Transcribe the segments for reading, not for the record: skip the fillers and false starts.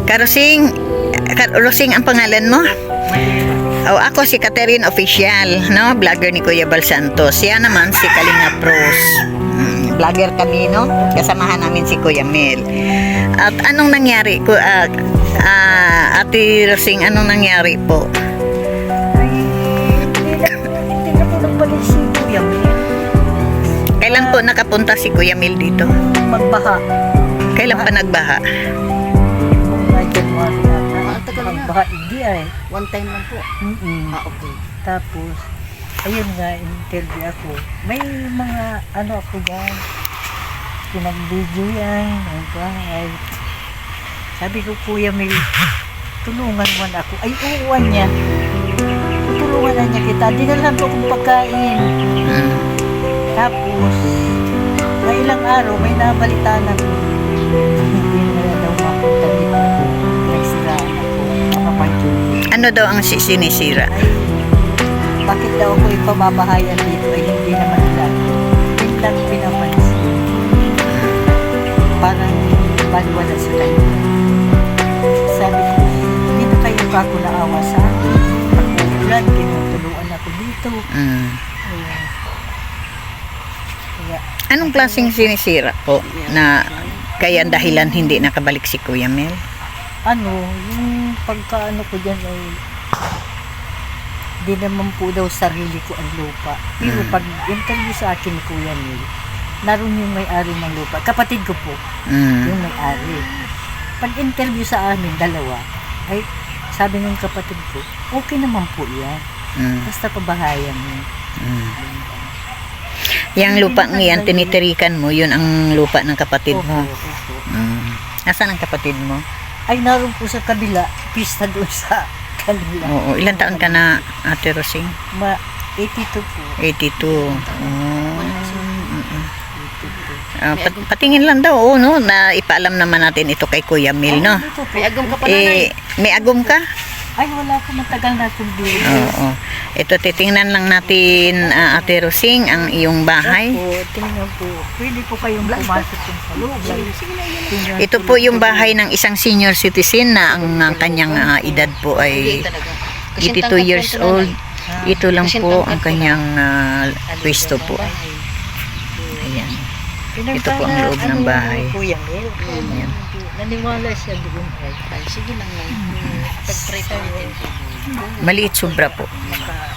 Karusing, Karusing ang pangalan mo? Oh, ako si Catherine Official, no? Vlogger ni Kuya Bal Santos. Siya naman si Kalinga Pros. Vlogger kami, no? Kasamahan namin si Kuya Mel. At anong nangyari? Ate Rosing, anong nangyari po? Hindi na po nagbalik si Kuya Mel. Kailan po nakapunta si Kuya Mel dito? Magbaha. Kailan pa nagbaha? January ata. Magbaha hindi ay. One time lang po. Okay. Tapos, ayun nga, interview ako. May mga ako dyan. Pinag-video yan. Ang bahay. Sabi ko, Kuya Mel, tulungan mo na ako. Ay, uuwan niya. Tulungan na niya kita. Dinalhan ko akong pagkain. Tapos, may ilang araw, may nabalitaan ako. Hindi na daw mapunta dito. Nagsiraan ako. Makapantuloy. Ano daw ang sinisira? Ay, bakit daw ako ipababahayan dito? Ay, hindi naman lang. Hindi lang pinapansin. Parang baliwala sa kanya. Sabi ko, hindi na kayo kako naawa sa akin. Pag-ulan, tinutuluan ako dito. Kaya, Anong klaseng sinisira po na kaya dahilan hindi nakabalik si Kuya Mel? yung pagkaano ko dyan ay di naman po daw sarili ko ang lupa. Pero pag interview sa akin ni Kuya Mel, naroon yung may-ari ng lupa. Kapatid ko po, yung may-ari. Pag interview sa amin, dalawa, ay sabi ng kapatid ko, okay naman po yan. Basta pabahayan mo. Yang lupa ngayon, tinitirikan mo, yun ang lupa ng kapatid mo. Opo. Nasaan ang kapatid mo? Ay, naroon po sa kabila, pista doon sa kanila. Oo, ilang taon ka na, Ate Rosing? 82 po. 82. Patingin lang daw, no? Na ipaalam naman natin ito kay Kuya Mel, no? Dito po. May agam ka pa nanay. May agum ka? Ay, wala po, matagal na itong biro. Oo. Ito, titingnan lang natin, Ate Rosing, ang iyong bahay. Opo, tingnan po. Pwede po kayong pumasok yung sa loob. Tingnan Ito po yung bahay ng isang senior citizen na ang kanyang edad po ay 82 years old. Ito lang po ang kanyang pwesto po. Ayan. Ito po ang loob ng bahay. Kuya Mel. Ayan. Naniwala siya doon. Ay, sige lang na. Pag-pray pa natin. Maliit sobra po.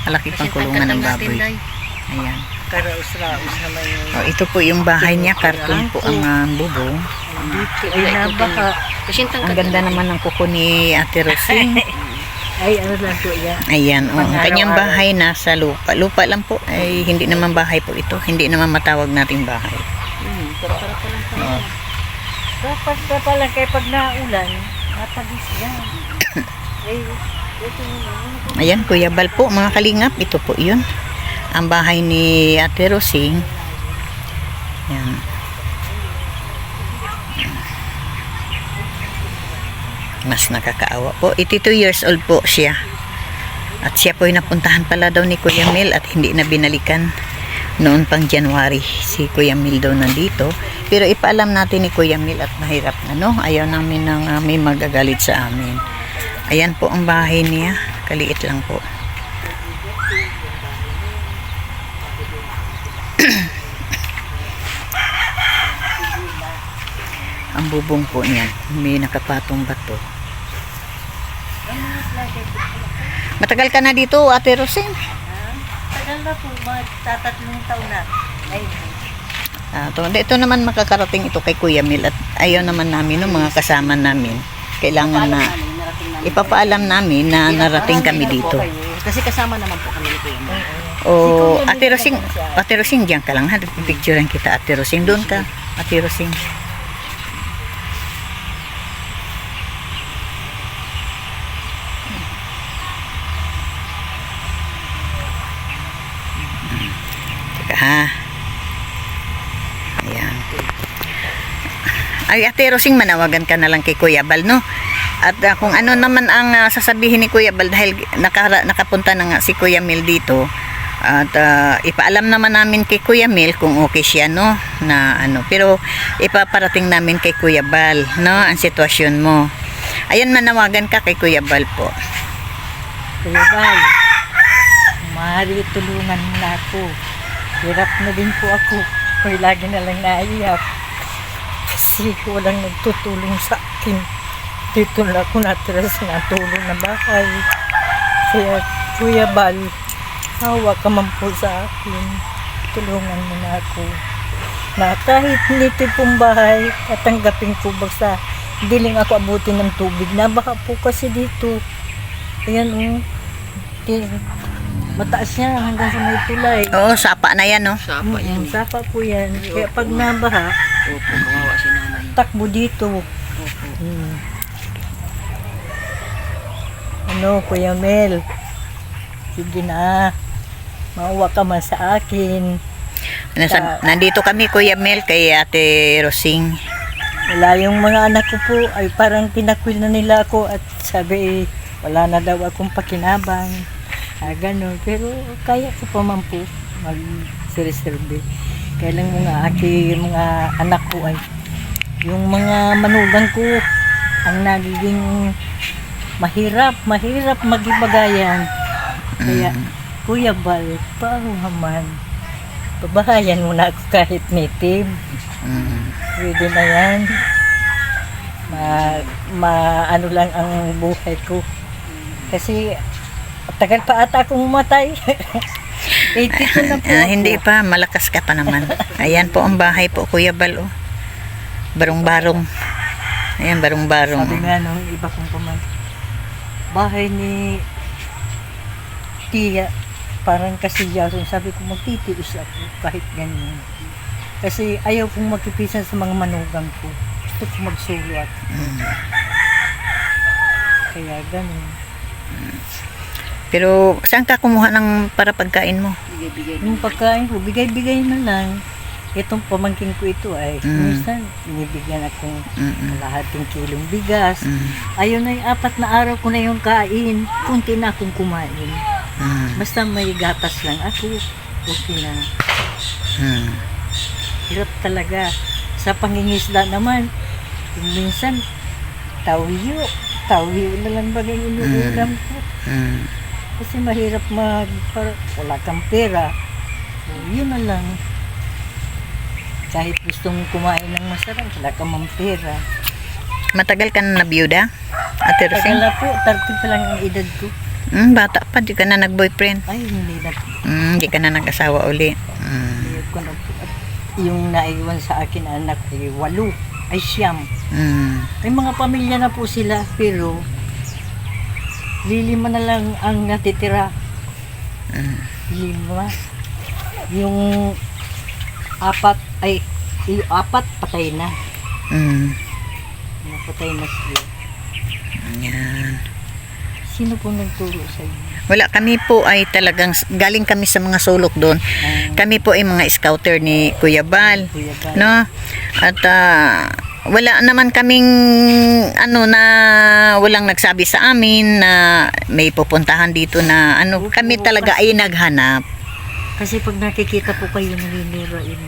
Malaki pang kulungan ng baboy. Ayan. Karaos-raos naman yung Oh, ito po yung bahay niya. Karton po ang bubong. dito. Ay, nabaka. Ang ganda naman ng kuko ni Ate Rosing. Ay, ano lang po yan. Ayan, ang kanyang bahay nasa lupa. Lupa lang po. Ay, hindi naman bahay po ito. Hindi naman matawag nating bahay. Oh. Dapat na pala kaya pag naulan, napagis yan. Ay, ito yun. Ayan, Kuya Bal po, mga kalingap. Ito po yun. Ang bahay ni Ate Rosing. Ayan. Mas nakakaawa po. 82 years old po siya. At siya po ay napuntahan pala daw ni Kuya Mel at hindi na binalikan. Noon pang January, si Kuya Mel daw nandito. Pero ipaalam natin ni Kuya Mel at mahirap na, no? Ayaw namin nang may magagalit sa amin. Ayan po ang bahay niya. Kaliit lang po. Ang bubong po niyan, may nakapatong bato. Matagal ka na dito, Ate Rosing? Tagal na po, magtatatlong taon na. Ay, Ito naman makakarating ito kay Kuya Mel at ayaw naman namin, no, mga kasama namin. Kailangan na ipapaalam namin na narating kami dito. Kasi kasama naman po kami ni Kuya Mel. O, Ate Rosing, diyan ka lang ha. Picturean kita, Ate Rosing. Doon ka, Ate Rosing. Teka ha. Ayan. Ay, Ate Rosing, manawagan ka na lang kay Kuya Bal, no? At kung ano naman ang sasabihin ni Kuya Bal dahil nakapunta na nga si Kuya Mel dito. At ipaalam naman namin kay Kuya Mel kung okay siya, no, na ano, pero ipaparating namin kay Kuya Bal, no, ang sitwasyon mo. Ayan, manawagan ka kay Kuya Bal po. Kuya Bal, maaari tulungan mo na ako. Hirap na din po ako. Ko'y lagi na lang naiyak. Kasi walang nagtutulong sa akin. Dito na ako natira sa natulong na bahay. Kaya Kuya Bal, hawa ka man po sa akin. Tulungan mo na ako. Na kahit nitid pong bahay, tatanggapin ko basta hindi lang ako abutin ng tubig. Nabaha po kasi dito. Ayan mataas niya hanggang sa may tulay. Oo, sapa na yan, no? Sapa yan. Sapa po yan. Kaya pag nabaha, Opo, kawawa si nanay. takbo dito. Opo. Ano, Kuya Mel? Sige na. Maawa ka man sa akin. Nandito kami, Kuya Mel, kay Ate Rosing. Wala yung mga anak ko po, ay parang pinakwil na nila ako at sabi wala na daw akong pakinabang. Ganon. Pero kaya ko pa man po mag-serve. Kaya lang mga anak ko ay yung mga manugang ko ang nagiging mahirap magibagayan. Kaya Kuya Bal, paruhaman. Babahayan mo na ako kahit native. Pwede na yan. Ano lang ang buhay ko. Kasi tagal pa ata akong umatay. 82 na po. Hindi pa, malakas ka pa naman. Ayan po ang bahay po, Kuya Bal. Oh. Barong-barong. Ayan, barong-barong. Sabi nga nung iba kong bahay ni Tia, parang kasiyason. Sabi ko, magtitiis ako kahit ganyan. Kasi ayaw kong magkipisan sa mga manugang ko. Gusto ko magsulot. Kaya ganun. Pero saan ka kumuha ng para pagkain mo? Bigay-bigay. Yung pagkain ko, bigay-bigay na lang. Itong pamangkin ko ito ay, minsan, binibigyan akong kalahating kilong bigas. Ayun na yung 4 na araw ko na yung kain. Kunti na akong kumain. Basta may gatas lang ako. Okay na. Hirap talaga. Sa pangingisda naman, minsan, tawiyo na lang ba yung iniulam ko. Kasi mahirap wala kang pera. So, yun na lang. Kahit gustong kumain ng masarap, wala kang mang pera. Matagal ka na nabiyuda? Ate Tagal Rosing? na po, 30 pa lang ang edad ko. Bata pa, di ka na nag-boyfriend. Ay, hindi na po. Di ka na nag-asawa uli. Ayaw ko na po. At yung naiwan sa akin na anak ay 8, ay 9. May mga pamilya na po sila, pero 5 na lang ang natitira. 5. Yung 4 patay na. Napatay na sila. Yan. Sino po nagturo sa inyo? Wala, kami po ay talagang galing kami sa mga sulok doon. Kami po ay mga scouter ni Kuya Bal, Kuya Bal. no? At wala naman kaming walang nagsabi sa amin na may pupuntahan dito na kami talaga ay naghanap. Kasi pag nakikita po kayo naninira yung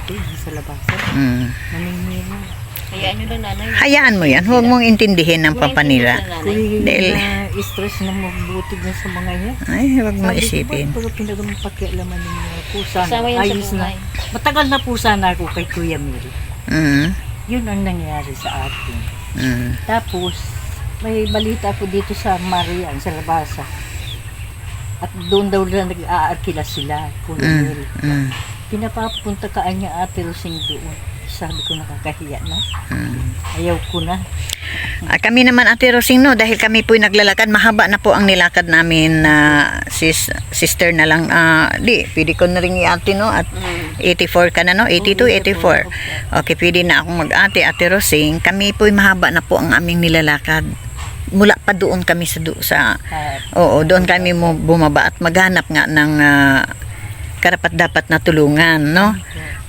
dito sa labasan, naninira. Hayaan nyo lang nanay. Hayaan mo yan, huwag mong intindihin ng papanira. Kuya, Dahil- na-stress na magbutig na sa mga yan. Ay, huwag mo isipin. Pero pinagawang pakialaman ninyo po sana. Kasama yan sa Ayos na. buhay. Matagal na po sana ako kay Kuya Mary. Mm. Yun ang nangyari sa akin. Mm. Tapos, may balita ako dito sa Marian, sa Labasa. At doon daw na nag-aarkila sila, Kuya Mary. Pinapapunta ka niya Ate Rosing doon. Sabi ko, nakakahiya na. Ayaw ko na. Kami naman, Ate Rosing, no, dahil kami po'y naglalakad, mahaba na po ang nilakad namin na sister na lang. Pwede ko na rin i-ate, no, at 84 ka na, no, 82, 84. Okay, pwede na akong mag-ate, Ate Rosing. Kami po'y mahaba na po ang aming nilalakad. Mula pa doon kami doon kami bumaba at maghanap nga ng karapat-dapat na tulungan, no.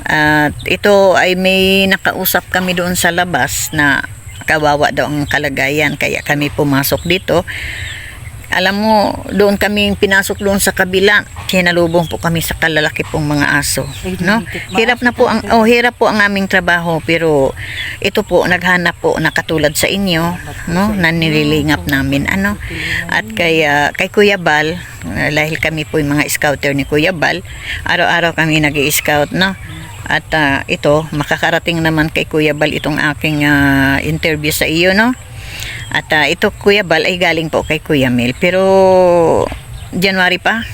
At ito ay may nakausap kami doon sa labas na kawawa daw ang kalagayan, kaya kami pumasok dito. alam mo, doon kami pinasok doon sa kabila. Sinalubong po kami sa kalalaki pong mga aso, no? Hirap po ang aming trabaho, pero ito po naghanap po na katulad sa inyo, no? Na nililingap namin, ano? At kay Kuya Bal, dahil kami po yung mga scouter ni Kuya Bal, araw-araw kami nag-i-scout, no? At ito, makakarating naman kay Kuya Bal itong aking interview sa iyo, no? At ito, Kuya Bal, ay galing po kay Kuya Mel. Pero, January pa,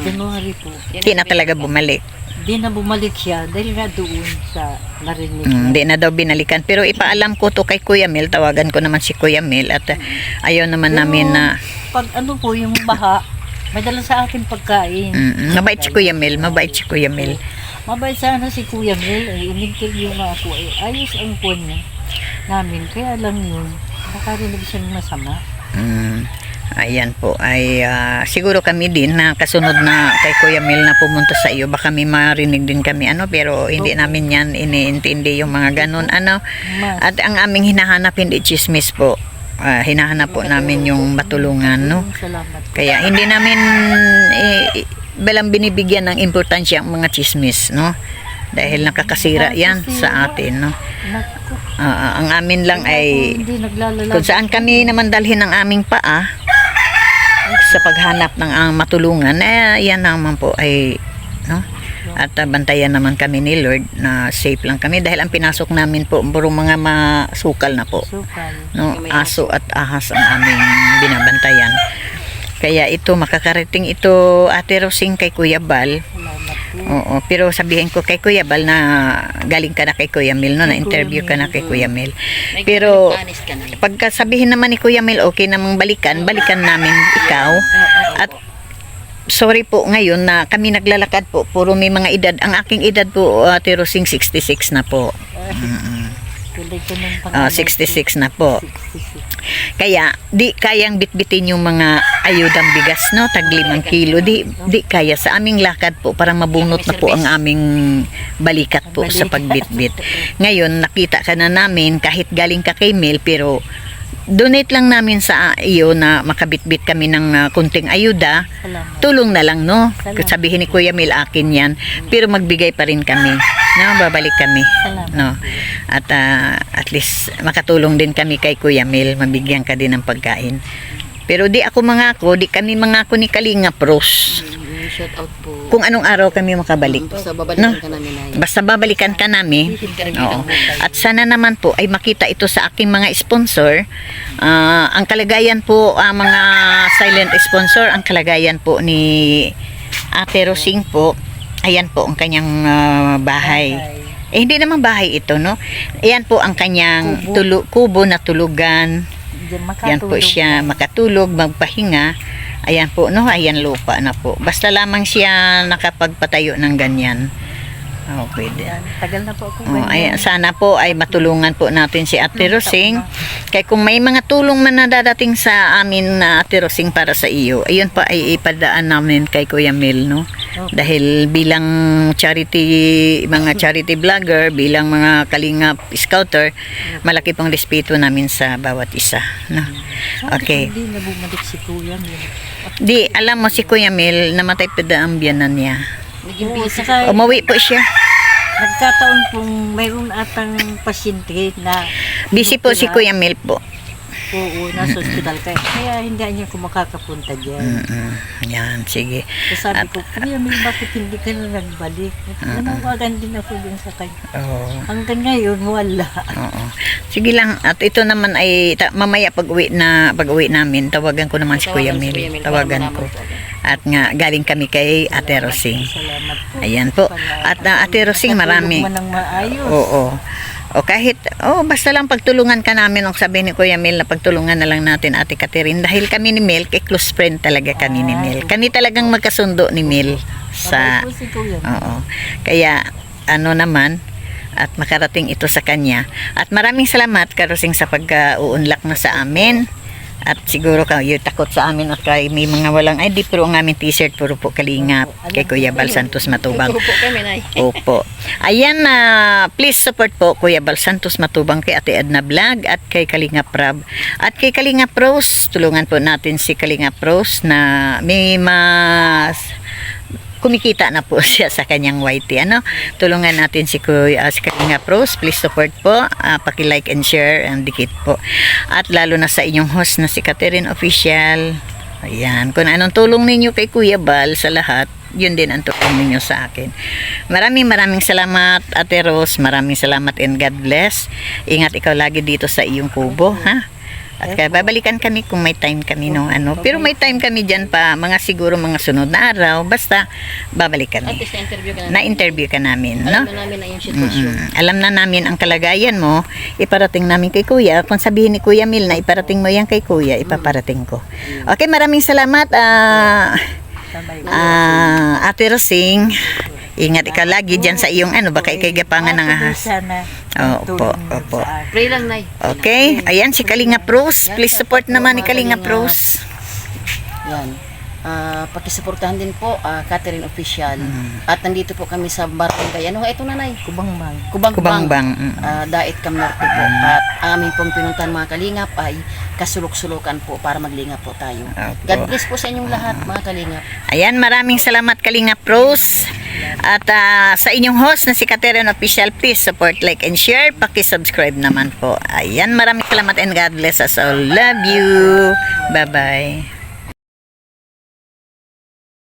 January po. hindi na talaga bumalik. Di na bumalik siya dahil nga doon sa narinig. Hindi na daw binalikan. Pero ipaalam ko to kay Kuya Mel. Tawagan ko naman si Kuya Mel. At ayaw naman namin na... Pag ano po, yung baha, may dala sa akin pagkain. Mabait si Kuya Mel. Mabait si Kuya Mel. Mabait sana si Kuya Mel. In-interview nga ako. Ayos ang phone niya namin. Kaya lang yun, nakarinig siya ng masama. Ayan po ay siguro kami din na kasunod na kay Kuya Mel na pumunta sa iyo, baka may marinig din kami, ano, pero hindi namin yan iniintindi yung mga ganun, ano. At ang aming hinahanap hindi chismis po, hinahanap po namin yung matulungan, no. Salamat. Kaya hindi namin balang binibigyan ng importansya ang mga chismis, no, dahil nakakasira yan sa atin, no. Naku, Ang amin lang ay hindi naglalalag. kung saan kami naman dalhin ng aming paa sa paghanap ng matulungan, yan naman po ay, no? At bantayan naman kami ni Lord na safe lang kami dahil ang pinasok namin po puro mga masukal na po, Sukal. no? Aso at ahas ang aming binabantayan. Kaya ito, makakarating ito, Ate Rosing, kay Kuya Bal. Salamat po. Oo, pero sabihin ko kay Kuya Bal na galing ka na kay Kuya Mel, no? Na-interview ka na kay Kuya Mel. May Pero honest ka na eh. pagka sabihin naman ni Kuya Mel, okay namang balikan namin ikaw. At sorry po ngayon na kami naglalakad po, puro may mga edad. Ang aking edad po, Ate Rosing, 66 na po. Tuloy ko ng pangalan. 66 na po. 66. Kaya di kayang bitbitin yung mga ayudang bigas, no, tag 5 kilo, di kaya sa aming lakad po, parang mabunot na po ang aming balikat po sa pagbitbit. Ngayon nakita ka na namin kahit galing ka kay Mel, pero donate lang namin sa iyo na makabitbit kami ng kunting ayuda. Salamat. Tulong na lang, no. Salamat. Sabihin ni Kuya Mel, akin yan, pero magbigay pa rin kami, no, babalik kami, Salamat. no. At at least makatulong din kami kay Kuya Mel, mabigyan ka din ng pagkain. Pero di ako mangako, di kami mangako ni Kalinga Pros Shout out po. kung anong araw kami makabalik. Basta babalikan ka namin ay. Basta babalikan ka namin. Oo. At sana naman po ay makita ito sa aking mga sponsor. Ang kalagayan po, mga silent sponsor, ang kalagayan po ni Ate Rosing po, ayan po ang kanyang bahay. Hindi naman bahay ito, no? Ayan po ang kanyang kubo na tulugan. Yan po siya makatulog, magpahinga. Ayan po, no? Ayan lupa na po. Basta lamang siya nakapagpatayo ng ganyan. Okay din. Tagal na po ako. Ayan, sana po ay matulungan po natin si Ate Rosing. Kaya kung may mga tulong man na dadating sa amin na Ate Rosing para sa iyo, ayun pa ay ipadaan namin kay Kuya Mel, no? Dahil bilang mga charity vlogger, bilang mga kalingap scouter, malaki pong respeto namin sa bawat isa, no? Okay. Hindi na bumalik si Kuya Mel. Di, alam mo si Kuya Mel, namatay pa ang biyanan niya. Naging Oo, busy. saka Umuwi po siya. nagkataon pong mayroon atang pasyente na Busy po si Kuya Mel po. Oo, nasa ospital kaya hindi niya ko makakapunta dyan. Yan, sige. So sabi ko, Kuya Mel, bakit hindi ka na nagbalik? Nanawagan din ako din sa kanya. Oo. Hanggang ngayon, wala. Oo. Sige lang, at ito naman ay mamaya pag-uwi namin, tawagan ko naman si Kuya Mel. Tawagan ko. At nga galing kami kay Ate Rosing. Salamat po. Ayan po. At Ate Rosing, marami. Nakatulog man ng maayos. Oo. O kahit, basta lang pagtulungan ka namin, o sabi ni Kuya Mel na pagtulungan na lang natin Ate Catherine, dahil kami ni Mel, close friend talaga kami ni Mel. Kami talagang magkasundo ni Mel sa, Mabait po si Kuya Mel. oo. Kaya, naman, at makarating ito sa kanya. At maraming salamat, Karosing, sa pag-uunlak mo sa amin. At siguro kayo takot sa amin at kay may mga walang ID, pero ang aming t-shirt puro po kalingap kay Kuya Bal Santos Matubang. Opo kami, Nay. Opo. Ayan na, please support po Kuya Bal Santos Matubang, kay Ate Edna Vlog at kay Kalinga Prab. At kay Kalinga Pros, tulungan po natin si Kalinga Pros na may mas kumikita na po siya sa kanyang YT. Ano? Tulungan natin si Kuya si Kalinga Pros. Please support po. Paki-like and share and dikit po. At lalo na sa inyong host na si Catherine Official. Ayan. Kung anong tulong ninyo kay Kuya Bal sa lahat, yun din ang tulong ninyo sa akin. Maraming salamat, Ate Rose. Maraming salamat and God bless. Ingat ikaw lagi dito sa iyong kubo, ha? At kaya babalikan kami kung may time kami no ano. Pero may time kami diyan pa, mga siguro mga sunod na araw, basta babalik At kami. least na-interview ka na. Na-interview ka namin, no? Alam na namin na yung sitwasyon. Alam na namin ang kalagayan mo, iparating namin kay Kuya. Kung sabihin ni Kuya Mil na iparating mo yan kay Kuya, ipaparating ko. Okay, maraming salamat. Ate Rosing, ingat ikaw lagi dyan sa iyong ano, baka ikay gapangan ng ahas. Sana Opo, opo. Pray lang, Nay. Okay, ayan si Kalinga Pros. Please support naman ni Kalinga Pros. Yan. Pakisuportahan din po, Catherine Official. At nandito po kami sa barangay. Ano nga ito, Nanay? Kubang-bang. Kubangbang. Dait Cam Norte po. At ang aming pong pinuntahan mga kalingap ay kasulok-sulukan po para maglingap po tayo. Opo. God bless po sa inyong lahat mga kalingap. Ayan, maraming salamat Kalinga Pros. At sa inyong host na si Catherine Official, please support, like, and share. Paki-subscribe naman po. Ayan, maraming salamat and God bless us all. Love you. Bye-bye.